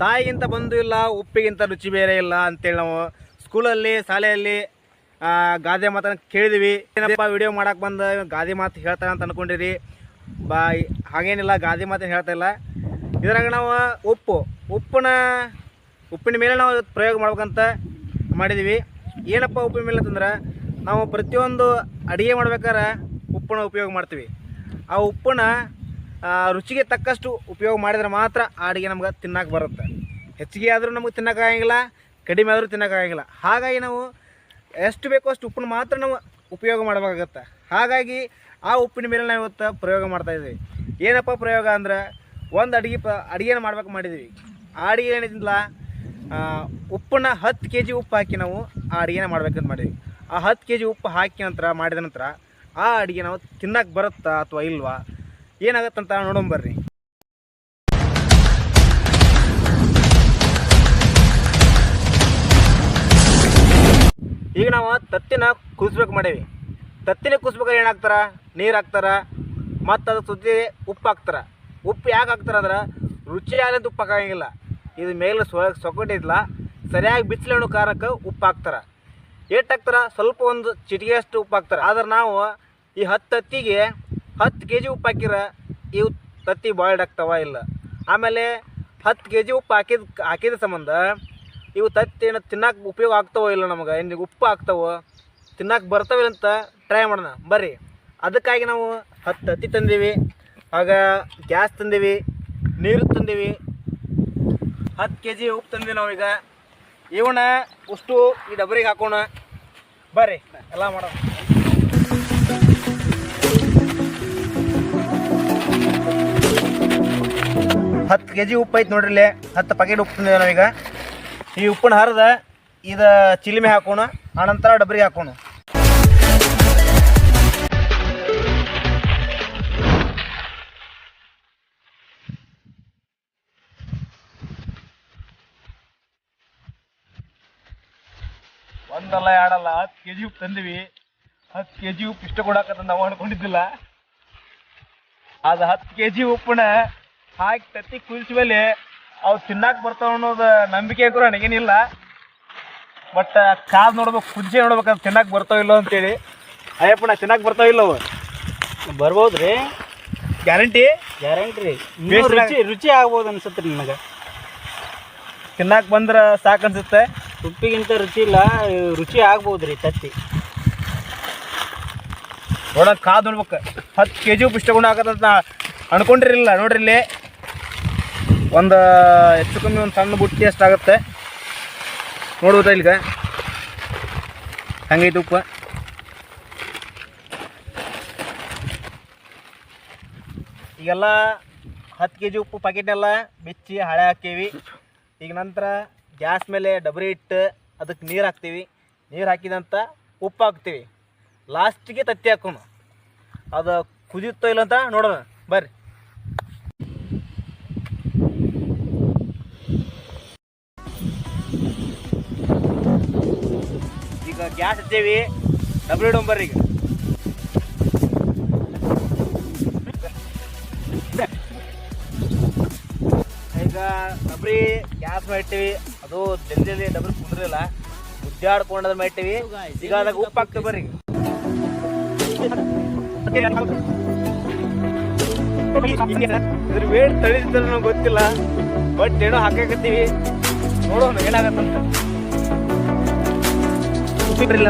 ತಾಯಿಗಿಂತ ಬಂದು ಇಲ್ಲ, ಉಪ್ಪಿಗಿಂತ ರುಚಿ ಬೇರೆ ಇಲ್ಲ ಅಂತೇಳಿ ನಾವು ಸ್ಕೂಲಲ್ಲಿ ಶಾಲೆಯಲ್ಲಿ ಗಾದೆ ಮಾತನ್ನು ಕೇಳಿದ್ವಿ. ಏನಪ್ಪ ವಿಡಿಯೋ ಮಾಡಕ್ಕೆ ಬಂದು ಗಾದೆ ಮಾತು ಹೇಳ್ತಾನೆ ಅಂತ ಅಂದ್ಕೊಂಡಿರಿ. ಹಾಗೇನಿಲ್ಲ, ಗಾದೆ ಮಾತನ್ನು ಹೇಳ್ತಾ ಇಲ್ಲ. ಇದ್ರಾಗ ನಾವು ಉಪ್ಪಿನ ಮೇಲೆ ನಾವು ಪ್ರಯೋಗ ಮಾಡ್ಬೇಕಂತ ಮಾಡಿದ್ವಿ. ಏನಪ್ಪ ಉಪ್ಪಿನ ಮೇಲೆ ಅಂತಂದ್ರೆ, ನಾವು ಪ್ರತಿಯೊಂದು ಅಡುಗೆ ಮಾಡ್ಬೇಕಾದ್ರೆ ಉಪ್ಪನ್ನ ಉಪಯೋಗ ಮಾಡ್ತೀವಿ. ಆ ಉಪ್ಪನ್ನ ರುಚಿಗೆ ತಕ್ಕಷ್ಟು ಉಪಯೋಗ ಮಾಡಿದ್ರೆ ಮಾತ್ರ ಆ ಅಡುಗೆ ನಮ್ಗೆ ತಿನ್ನಕ್ಕೆ ಬರುತ್ತೆ. ಹೆಚ್ಚಿಗೆ ಆದರೂ ನಮಗೆ ತಿನ್ನೋಕ್ಕಾಗಂಗಿಲ್ಲ, ಕಡಿಮೆ ಆದರೂ ತಿನ್ನೋಕ್ಕಾಗಂಗಿಲ್ಲ. ಹಾಗಾಗಿ ನಾವು ಎಷ್ಟು ಬೇಕೋ ಅಷ್ಟು ಉಪ್ಪನ್ನು ಮಾತ್ರ ನಾವು ಉಪಯೋಗ ಮಾಡಬೇಕಾಗತ್ತೆ. ಹಾಗಾಗಿ ಆ ಉಪ್ಪಿನ ಮೇಲೆ ನಾವು ಇವತ್ತು ಪ್ರಯೋಗ ಮಾಡ್ತಾಯಿದ್ದೀವಿ. ಏನಪ್ಪ ಪ್ರಯೋಗ ಅಂದ್ರೆ, ಒಂದು ಅಡುಗೆನ ಮಾಡ್ಬೇಕು ಮಾಡಿದ್ದೀವಿ. ಆ ಅಡುಗೆ ಏನಿಲ್ಲ, ಉಪ್ಪನ್ನ 10 kg ಉಪ್ಪು ಹಾಕಿ ನಾವು ಆ ಅಡುಗೆನ ಮಾಡ್ಬೇಕಂತ ಮಾಡಿದ್ವಿ. ಆ 10 kg ಉಪ್ಪು ಹಾಕಿ ಮಾಡಿದ ನಂತರ ಆ ಅಡುಗೆ ನಾವು ತಿನ್ನಕ್ಕೆ ಬರುತ್ತಾ ಅಥವಾ ಇಲ್ವಾ, ಏನಾಗತ್ತಂತ ನೋಡೋಣ ಬರ್ರಿ. ಈಗ ನಾವು ತತ್ತಿನ ಕುದಿಸ್ಬೇಕು ಮಾಡೀವಿ. ತತ್ತಿನ ಕುದಿಸ್ಬೇಕಾದ್ರೆ ಏನಾಗ್ತಾರೆ, ನೀರು ಹಾಕ್ತಾರೆ, ಮತ್ತು ಅದು ಸುದ್ದಿ ಉಪ್ಪು ಹಾಕ್ತಾರೆ. ಉಪ್ಪು ಯಾಕೆ ಹಾಕ್ತಾರೆ ಅಂದ್ರೆ, ರುಚಿ ಆಗಂತ ಉಪ್ಪು ಹಾಕೋಂಗಿಲ್ಲ. ಇದು ಮೇಲೆ ಸೊಗಟಿಲ್ಲ, ಸರಿಯಾಗಿ ಬಿಸಿಲಣ್ಣು ಕಾರಕ್ಕೆ ಉಪ್ಪು ಹಾಕ್ತಾರೆ. ಎಷ್ಟು ಹಾಕ್ತಾರೆ, ಸ್ವಲ್ಪ ಒಂದು ಚಿಟಿಗೆಯಷ್ಟು ಉಪ್ಪು ಹಾಕ್ತಾರೆ. ಆದ್ರೆ ನಾವು ಈ 10 ತತ್ತಿಗೆ 10 kg ಉಪ್ಪು ಹಾಕಿರ ಇವು ತತ್ತಿ ಬಾಯ್ಲ್ಡ್ ಆಗ್ತಾವ ಇಲ್ಲ. ಆಮೇಲೆ 10 kg ಉಪ್ಪು ಹಾಕಿದ ಸಂಬಂಧ ಇವು ತತ್ತಿ ತಿನ್ನಕ್ಕೆ ಉಪಯೋಗ ಆಗ್ತಾವೋ ಇಲ್ಲ, ನಮಗೆ ಏನು ಉಪ್ಪು ಆಗ್ತಾವೋ ತಿನ್ನಕ್ಕೆ ಬರ್ತವೆ ಅಂತ ಟ್ರೈ ಮಾಡೋಣ ಬರ್ರಿ. ಅದಕ್ಕಾಗಿ ನಾವು 10 ತತ್ತಿ ತಂದೀವಿ, ಆಗ ಗ್ಯಾಸ್ ತಂದೀವಿ, ನೀರು ತಂದೀವಿ, 10 kg ಉಪ್ಪು ತಂದೀವಿ. ನಾವೀಗ ಇವನ್ನ ಉಷ್ಟು ಈ ಡಬ್ರಿಗೆ ಹಾಕೋಣ ಬರ್ರಿ, ಎಲ್ಲ ಮಾಡೋಣ. 10 kg ಉಪ್ಪು ಐತೆ ನೋಡ್ರಿ, ಇಲ್ಲಿ 10 ಪ್ಯಾಕೆಟ್ ಉಪ್ಪು ತಂದಿದೆ ನಾವೀಗ. ಈ ಉಪ್ಪನ್ನ ಹರಿದ ಇದು ಚಿಲಿಮೆ ಹಾಕೋಣ, ಆನಂತರ ಡಬ್ರಿಗೆ ಹಾಕೋಣ. ಒಂದಲ್ಲ ಎರಡಲ್ಲ 10 kg ಉಪ್ಪು ತಂದಿವಿ. 10 kg ಉಪ್ಪು ಇಷ್ಟ ಕೊಡಾಕಂತ ನಾವು ಅನ್ಕೊಂಡಿದ್ದಿಲ್ಲ. ಅದು 10 kg ಉಪ್ಪನ್ನ ಹಾಕಿ ತತ್ತಿ ಕುದಿಸಿ ಮೇಲೆ ಅವು ತಿನ್ನಕ್ಕೆ ಬರ್ತಾವ ಅನ್ನೋದು ನಂಬಿಕೆ ಕೂಡ ನನಗೇನಿಲ್ಲ. ಬಟ್ ಕಾದು ನೋಡ್ಬೇಕು, ಕುದಿಸಿ ನೋಡ್ಬೇಕು, ಅದು ತಿನ್ನಕ್ಕೆ ಬರ್ತಾವ ಇಲ್ಲೋ ಅಂತೇಳಿ. ಅಯ್ಯಪ್ಪ ನಾ ತಿನ್ನಕ್ಕೆ ಬರ್ತಾವ ಇಲ್ಲವು, ಬರ್ಬೋದು ರೀ, ಗ್ಯಾರಂಟಿ ರೀ. ರುಚಿ ಆಗ್ಬೋದು ಅನ್ಸುತ್ತೆ ರೀ ನನಗೆ. ತಿನ್ನಕ್ಕೆ ಬಂದ್ರೆ ಸಾಕು ಅನ್ಸುತ್ತೆ. ಉಪ್ಪಿಗಿಂತ ರುಚಿ ಇಲ್ಲ, ರುಚಿ ಆಗ್ಬೋದು ರೀ ತತ್ತಿ. ನೋಡೋಕೆ ಕಾದು ನೋಡ್ಬೇಕು. 10 kg ಉಪ್ಪು ಇಷ್ಟಕೊಂಡು ಹಾಕತ್ತಂತ ಅನ್ಕೊಂಡಿರಲಿಲ್ಲ. ನೋಡ್ರಿ ಇಲ್ಲಿ ಒಂದು ಹೆಚ್ಚು ಕಮ್ಮಿ ಒಂದು ಸಣ್ಣ ಬುಟ್ಟಿ ಅಷ್ಟಾಗುತ್ತೆ ನೋಡ್ಬೋದ ಇಲ್ಲಿಗ ಹಂಗೈತೆ ಉಪ್ಪು. ಈಗೆಲ್ಲ 10 kg ಉಪ್ಪು ಪ್ಯಾಕೆಟ್ನೆಲ್ಲ ಬಿಚ್ಚಿ ಹಳೆ ಹಾಕೀವಿ. ಈಗ ನಂತರ ಗ್ಯಾಸ್ ಮೇಲೆ ಡಬರಿ ಇಟ್ಟು ಅದಕ್ಕೆ ನೀರು ಹಾಕ್ತೀವಿ. ನೀರು ಹಾಕಿದಂಥ ಉಪ್ಪು ಹಾಕ್ತೀವಿ. ಲಾಸ್ಟಿಗೆ ತತ್ತಿ ಹಾಕೋಣ. ಅದು ಕುದಿಯುತ್ತೋ ಇಲ್ಲ ಅಂತ ನೋಡೋಣ ಬರ್ರಿ. ಈಗ ಗ್ಯಾಸ್ ಹಚ್ಚೇವಿ, ಡಬ್ರಿ ಇಡೋಣ ಬರ್ರಿ. ಈಗ ಡಬ್ರಿ ಗ್ಯಾಸ್ ಮಾಡಿಟ್ಟಿವಿ. ಅದು ಜಲ್ದಿ ಡಬ್ರಿ ಕುಂದ್ರಿಲ್ಲ, ಉದ್ದಾಡ್ಕೊಂಡದ ಮಾಡಿಟ್ಟಿವಿ. ಈಗ ಅದಾಗ ಉಪ್ಪು ಹಾಕ್ತೀವಿ ಬರ್ರಿ. ಇದ್ರ ವೇಟ್ ತಳಿದಿದ್ದ ನಮ್ಗೆ ಗೊತ್ತಿಲ್ಲ, ಬಟ್ ಏನೋ ಹಾಕಕತ್ತೀವಿ, ನೋಡೋಣ ಏನಾಗತ್ತಂತ. ಉಪ್ಪಿಲ್ಲ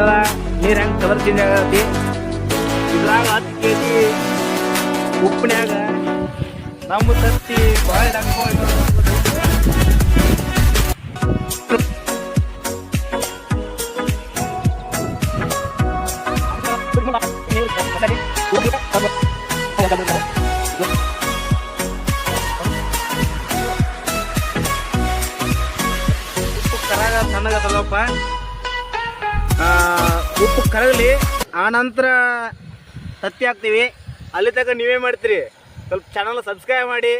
ನೀರು ಹೆಂಗೆ ಕಲರ್ ಚೇಂಜ್ ಆಗತ್ತಿ. ಇದ್ರಾಗ 10 kg ಉಪ್ಪಿನ್ಯಾಗ ನಮ್ಮ ತತ್ತಿ ಬಾಯ್ಲ್ಡ್ ಹಾಕೊಂಡು ಉಪ್ಪು ಕರಗ ಸಣ್ಣಗತ್ತಲ್ಲಪ್ಪ. ಉಪ್ಪು ಕರಗಲಿ, ಆನಂತರ ತತ್ತಿ ಹಾಕ್ತೀವಿ. ಅಲ್ಲಿ ತನಕ ನೀವೇ ಮಾಡ್ತೀರಿ. ಸ್ವಲ್ಪ ಚಾನಲ್ ಸಬ್ಸ್ಕ್ರೈಬ್ ಮಾಡಿ,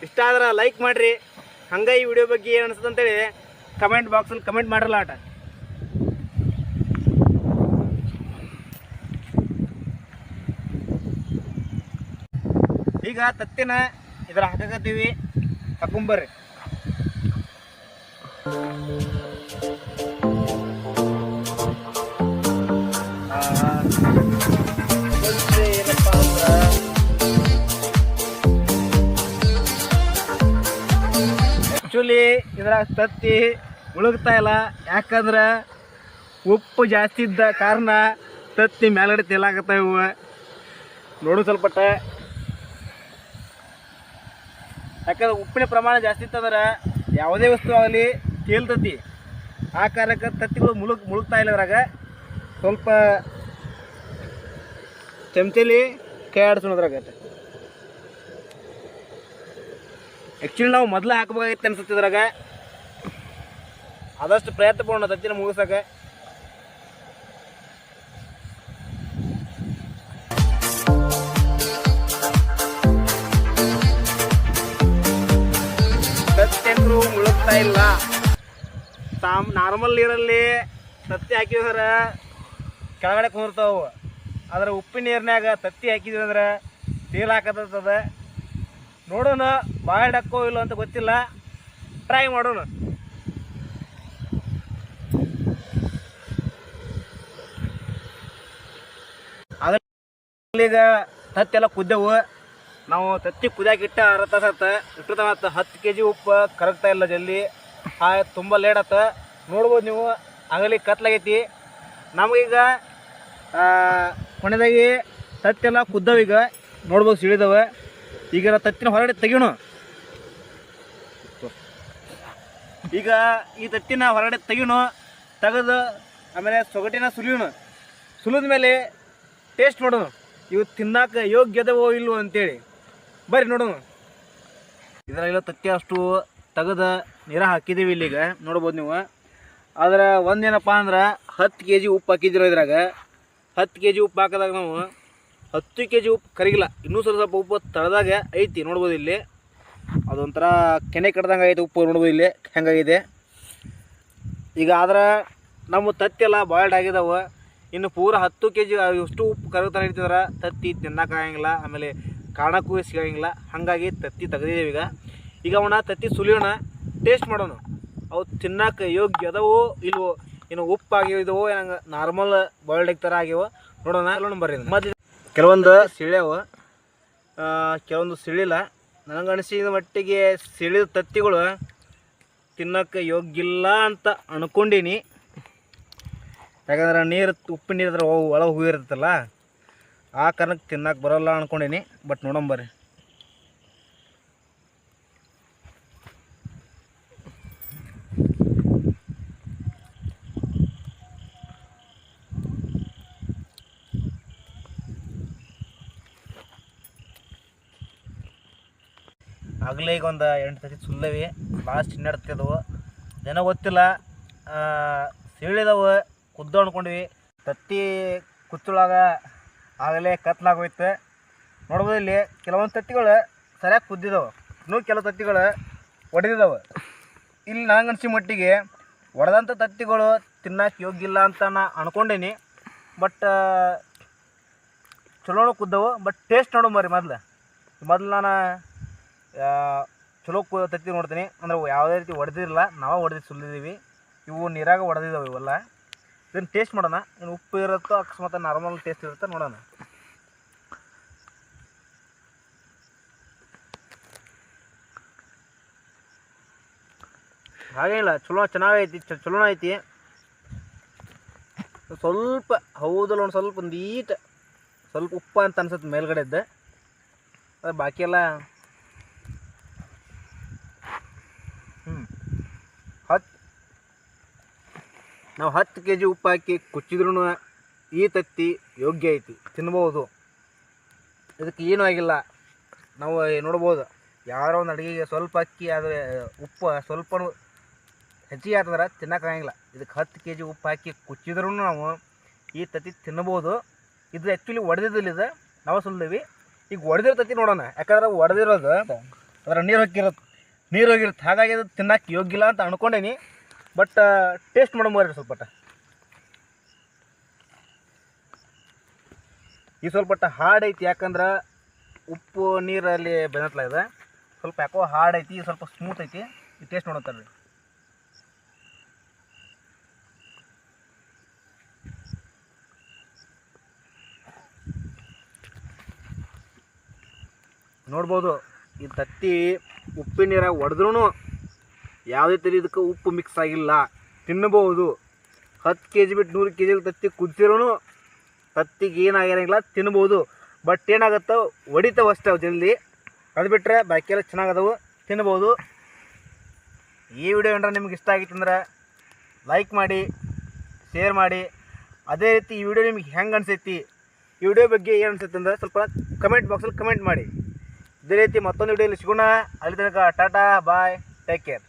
ಇಷ್ಟ ಆದ್ರೆ ಲೈಕ್ ಮಾಡಿರಿ. ಹಂಗೆ ಈ ವಿಡಿಯೋ ಬಗ್ಗೆ ಏನು ಅನಿಸುತ್ತೆ ಅಂತೇಳಿ ಕಮೆಂಟ್ ಬಾಕ್ಸಲ್ಲಿ ಕಮೆಂಟ್ ಮಾಡಿರಲ್ಲ ಆಟ. ಈಗ ತತ್ತಿನ ಇದ್ರ ಹಾಕಕತ್ತೀವಿ, ಹಾಕೊಂಬರ್ರಿ. ಏನಪ್ಪ ಅಂದ್ರೆ ಆ್ಯಕ್ಚುಲಿ ಇದ್ರಾಗ ತತ್ತಿ ಮುಳುಗ್ತಾ ಇಲ್ಲ, ಯಾಕಂದ್ರೆ ಉಪ್ಪು ಜಾಸ್ತಿ ಇದ್ದ ಕಾರಣ ತತ್ತಿ ಮೇಲ್ಗಡೆ ತೇಲಾಕತ್ತಾವ ಇವು. ನೋಡು ಸ್ವಲ್ಪಟ್ಟ, ಯಾಕಂದ್ರೆ ಉಪ್ಪಿನ ಪ್ರಮಾಣ ಜಾಸ್ತಿ ಇತ್ತಂದ್ರೆ ಯಾವುದೇ ವಸ್ತು ಆಗಲಿ ತೇಲ್ತತಿ. ಆ ಕಾರಣಕ್ಕೆ ತತ್ತಿಗಳು ಮುಳುಗ್ತಾ ಇಲ್ಲ. ಇದ್ರಾಗ ಸ್ವಲ್ಪ ಚಮಚಲಿ ಕೈ ಆಡಿಸೋದ್ರಾಗ ಆ್ಯಕ್ಚುಲಿ ನಾವು ಮೊದಲು ಹಾಕಬೇಕಾಗಿತ್ತು ಅನ್ಸುತ್ತೆ. ಇದ್ರಾಗ ಆದಷ್ಟು ಪ್ರಯತ್ನ ಪಡೋಣ ತತ್ತಿನ ಮುಗಿಸೋಕೆ. ತತ್ತಿಯಂದ್ರು ಮುಳುಗ್ತಾ ಇಲ್ಲ. ನಾರ್ಮಲ್ ನೀರಲ್ಲಿ ತತ್ತಿ ಹಾಕಿದ್ರೆ ಕೆಳಗಡೆ ಕುಂದಿರ್ತಾವು. ಆದ್ರೆ ಉಪ್ಪಿನ ನೀರಿನಾಗ ತತ್ತಿ ಹಾಕಿದ್ವಿ ಅಂದ್ರೆ ತೇಲ್ ಹಾಕತ್ತದ. ನೋಡೋಣ ಬಾಯ್ ಡಕ್ಕೋ ಇಲ್ಲ ಅಂತ ಗೊತ್ತಿಲ್ಲ, ಟ್ರೈ ಮಾಡೋಣ. ಈಗ ತತ್ತಿ ಎಲ್ಲ ಕುದ್ದೆವು. ನಾವು ತತ್ತಿ ಕುದಿಯಾಕಿಟ್ಟ ಅರ್ಧ ತಾಸು ಇಟ್ಟಿರ್ತಾವ. 10 kg ಉಪ್ಪು ಕರಗ್ತಾ ಇಲ್ಲ ಜಲ್ದಿ, ತುಂಬ ಲೇಟ್ ಆತ. ನೋಡ್ಬೋದು ನೀವು, ಆಗಲಿ ಕತ್ಲಾಗೈತಿ. ನಮಗೀಗ ಕೊನೆದಾಗಿ ತತ್ತೆಲ್ಲ ಕುದ್ದವ. ಈಗ ನೋಡ್ಬೋದು ಸಿಳಿದವ. ಈಗ ತತ್ತಿನ ಹೊರಗಡೆ ತೆಗಿಯೋಣ. ಈಗ ಈ ತತ್ತಿನ ಹೊರಗಡೆ ತೆಗಿಯೋಣ. ತೆಗೆದು ಆಮೇಲೆ ಸೊಗಟಿನ ಸುಲಿಯೋಣ. ಸುಲಿದ ಮೇಲೆ ಟೇಸ್ಟ್ ಮಾಡೋಣ, ಇವು ತಿನ್ನಕ್ಕೆ ಯೋಗ್ಯದವೋ ಇಲ್ವೋ ಅಂತೇಳಿ. ಬರ್ರಿ ನೋಡೋಣ. ಇದರಾಗೆಲ್ಲ ತತ್ತಿ ಅಷ್ಟು ತೆಗೆದು ನೀರ ಹಾಕಿದ್ದೀವಿ ಇಲ್ಲಿಗ, ನೋಡ್ಬೋದು ನೀವು. ಆದ್ರೆ ಒಂದೇನಪ್ಪ ಅಂದ್ರೆ 10 kg ಉಪ್ಪು ಹಾಕಿದ್ದೀರೋ. ಇದ್ರಾಗ 10 kg ಉಪ್ಪು ಹಾಕಿದಾಗ ನಾವು 10 kg ಉಪ್ಪು ಕರಗಿಲ್ಲ, ಇನ್ನೂ ಸ್ವಲ್ಪ ಉಪ್ಪು ತಳದಾಗ ಐತಿ. ನೋಡ್ಬೋದು ಇಲ್ಲಿ ಅದೊಂಥರ ಕೆನೆ ಕಡ್ದಂಗೆ ಐತೆ ಉಪ್ಪು. ನೋಡ್ಬೋದು ಇಲ್ಲಿ ಹೆಂಗಾಗಿದೆ ಈಗ. ಆದ್ರೆ ನಮ್ಮ ತತ್ತಿ ಎಲ್ಲ ಬಾಯ್ಲ್ಡ್ ಆಗಿದಾವೆ. ಇನ್ನು ಪೂರ 10 kg ಎಷ್ಟು ಉಪ್ಪು ಕರಗ್ತಾನೆ ಇರ್ತಿದ್ರೆ ತತ್ತಿ ತಿನ್ನೋಕ್ಕಾಗಂಗಿಲ್ಲ, ಆಮೇಲೆ ಕಾಣಕ್ಕೂ ಸಿಗಂಗಿಲ್ಲ. ಹಾಗಾಗಿ ತತ್ತಿ ತೆಗೆದಿದ್ದೇವೆ. ಈಗ ಅವನ ತತ್ತಿ ಸುಲಿಯೋಣ, ಟೇಸ್ಟ್ ಮಾಡೋಣ. ಅವು ತಿನ್ನಕ್ಕೆ ಯೋಗ್ಯ ಅದವೋ ಇಲ್ವೋ, ಇನ್ನು ಉಪ್ಪು ಆಗಿದವೋ ಏನಂಗೆ ನಾರ್ಮಲ್ ಬಾಯ್ಲ್ಡ್ ಎಗ್ ಥರ ಆಗ್ಯಾವ ನೋಡೋಣ. ಬರ್ರಿ, ಮೊದಲು ಕೆಲವೊಂದು ಸಿಳ್ಯಾವ, ಕೆಲವೊಂದು ಸಿಳಿಲ್ಲ. ನನಗೆ ಅನಿಸಿದ ಮಟ್ಟಿಗೆ ಸಿಳಿದ ತತ್ತಿಗಳು ತಿನ್ನೋಕ್ಕೆ ಯೋಗ್ಯಿಲ್ಲ ಅಂತ ಅನ್ಕೊಂಡೀನಿ. ಯಾಕಂದ್ರೆ ನೀರು ಉಪ್ಪಿನ ನೀರು ಒಳಗೆ ಹೋಗಿರ್ತಲ್ಲ, ಆ ಕಾರಣಕ್ಕೆ ತಿನ್ನಕ್ಕೆ ಬರೋಲ್ಲ ಅನ್ಕೊಂಡೀನಿ. ಬಟ್ ನೋಡಂಬರ್ರಿ. ಆಗಲೇ ಈಗ ಒಂದು 8 ತತ್ತಿ ಸುಲ್ಲವಿ, ಲಾಸ್ಟ್ 12 ತತ್ತಿ ಅದಾವು. ಜನ ಗೊತ್ತಿಲ್ಲ, ಸೀಳಿದವು ಕುದ್ದು ಅನ್ಕೊಂಡ್ವಿ. ತತ್ತಿ ಕುಚ್ಚೊಳಗ ಆಗಲೇ ಕತ್ಲಾಗೋಯ್ತು. ನೋಡ್ಬೋದು ಇಲ್ಲಿ ಕೆಲವೊಂದು ತತ್ತಿಗಳು ಸರಿಯಾಗಿ ಕುದ್ದಿದ್ದಾವೆ, ಇನ್ನೂ ಕೆಲವು ತತ್ತಿಗಳು ಒಡೆದಿದ್ದಾವೆ. ಇಲ್ಲಿ ನನಗೆ ಅನಿಸಿ ಮಟ್ಟಿಗೆ ಒಡೆದಂಥ ತತ್ತಿಗಳು ತಿನ್ನಕ್ಕೆ ಯೋಗ್ಯ ಇಲ್ಲ ಅಂತ ನಾ ಅನ್ಕೊಂಡೀನಿ. ಬಟ್ ಚಲೋನು ಕುದ್ದವು. ಬಟ್ ಟೇಸ್ಟ್ ನೋಡೋಂಬರ್ರಿ. ಮೊದಲು ನಾನು ಚಲೋ ತತ್ತಿ ನೋಡ್ತೀನಿ. ಅಂದ್ರೆ ಯಾವುದೇ ರೀತಿ ಒಡೆದಿರಲಿಲ್ಲ, ನಾವು ಹೊಡೆದು ಸುಲಿದೀವಿ. ಇವು ನೀರಾಗ ಒಡೆದಿದ್ದಾವೆ ಇವೆಲ್ಲ. ಇದನ್ನು ಟೇಸ್ಟ್ ಮಾಡೋಣ. ಇನ್ನು ಉಪ್ಪು ಇರುತ್ತೋ ಅಕಸ್ಮಾತ್ ನಾರ್ಮಲ್ ಟೇಸ್ಟ್ ಇರುತ್ತೋ ನೋಡೋಣ. ಹಾಗೇನಿಲ್ಲ, ಚೆನ್ನಾಗೈತಿ, ಚಲೋ ಐತಿ. ಸ್ವಲ್ಪ ಹೌದಲ್ಲ, ಒಂದು ಸ್ವಲ್ಪ ಸ್ವಲ್ಪ ಉಪ್ಪು ಅಂತ ಅನ್ಸುತ್ತೆ ಮೇಲ್ಗಡೆದ್ದು. ಅದು ಬಾಕಿ ಎಲ್ಲ ನಾವು 10 kg ಉಪ್ಪು ಹಾಕಿ ಕುಚ್ಚಿದ್ರೂ ಈ ತತ್ತಿ ಯೋಗ್ಯ ಐತಿ, ತಿನ್ಬೋದು. ಇದಕ್ಕೆ ಏನೂ ಆಗಿಲ್ಲ. ನಾವು ನೋಡ್ಬೋದು, ಯಾರೋ ಒಂದು ಅಡುಗೆಗೆ ಸ್ವಲ್ಪ ಅಕ್ಕಿ ಆದರೆ ಉಪ್ಪು ಸ್ವಲ್ಪ ಹೆಚ್ಚಿಗೆ ಆಗ್ತದ್ರೆ ತಿನ್ನೋಕ್ಕಾಗಂಗಿಲ್ಲ. ಇದಕ್ಕೆ 10 kg ಉಪ್ಪು ಹಾಕಿ ಕುಚ್ಚಿದ್ರೂ ನಾವು ಈ ತತ್ತಿ ತಿನ್ಬೋದು. ಇದು ಆ್ಯಕ್ಚುಲಿ ಒಡೆದಿದ್ದಿಲ್ಲ, ಇದು ನಾವು ಸುಲ್ದೀವಿ. ಈಗ ಒಡೆದಿರೋ ತತ್ತಿ ನೋಡೋಣ. ಯಾಕಂದ್ರೆ ಒಡೆದಿರೋದು ಅದರ ನೀರು ಹೋಗಿರುತ್ತೆ. ಹಾಗಾಗಿ ಅದು ತಿನ್ನಕ್ಕೆ ಯೋಗ್ಯ ಇಲ್ಲ ಅಂತ ಅನ್ಕೊಂಡೇನಿ. ಬಟ್ ಟೇಸ್ಟ್ ಮಾಡೋಂಬರ್ರಿ ಸ್ವಲ್ಪ. ಈ ಸ್ವಲ್ಪ ಹಾರ್ಡ್ ಐತಿ, ಯಾಕಂದ್ರೆ ಉಪ್ಪು ನೀರಲ್ಲಿ ಬೆನತ್ಲ ಇದೆ. ಸ್ವಲ್ಪ ಯಾಕೋ ಹಾರ್ಡ್ ಐತಿ, ಸ್ವಲ್ಪ ಸ್ಮೂತ್ ಐತಿ. ಈ ಟೇಸ್ಟ್ ನೋಡೋತಾರ್ರಿ. ನೋಡ್ಬೋದು ಈ ತತ್ತಿ ಉಪ್ಪಿನ ನೀರಾಗ ಹೊಡೆದ್ರೂ ಯಾವುದೇ ಥರ ಇದಕ್ಕೆ ಉಪ್ಪು ಮಿಕ್ಸ್ ಆಗಿಲ್ಲ, ತಿನ್ನಬಹುದು. 10 kg ಬಿಟ್ಟು 100 kg ತತ್ತಿ ಕುದಿಸಿರೋನು ತತ್ತಿಗೆ ಏನಾಗಿರಂಗಿಲ್ಲ, ತಿನ್ಬೋದು. ಬಟ್ ಏನಾಗುತ್ತೆ, ಹೊಡಿತಾವೆ ಅಷ್ಟೇ ಅವು ಜಲ್ದಿ. ಅದು ಬಿಟ್ಟರೆ ಬಾಕಿ ಎಲ್ಲ ಚೆನ್ನಾಗದವು, ತಿನ್ಬೋದು. ಈ ವಿಡಿಯೋ ಏನಾರ ನಿಮ್ಗೆ ಇಷ್ಟ ಆಗಿತ್ತು ಅಂದ್ರೆ ಲೈಕ್ ಮಾಡಿ, ಶೇರ್ ಮಾಡಿ. ಅದೇ ರೀತಿ ಈ ವಿಡಿಯೋ ನಿಮ್ಗೆ ಹೆಂಗೆ ಅನಿಸೈತಿ, ಈ ವಿಡಿಯೋ ಬಗ್ಗೆ ಏನು ಅನಿಸುತ್ತೆ ಅಂದರೆ ಸ್ವಲ್ಪ ಕಮೆಂಟ್ ಬಾಕ್ಸಲ್ಲಿ ಕಮೆಂಟ್ ಮಾಡಿ. ಇದೇ ರೀತಿ ಮತ್ತೊಂದು ವಿಡಿಯೋಲಿ ಸಿಗೋಣ. ಅಲ್ಲಿ ತನಕ ಟಾಟಾ ಬಾಯ್, ಟೇಕ್ ಕೇರ್.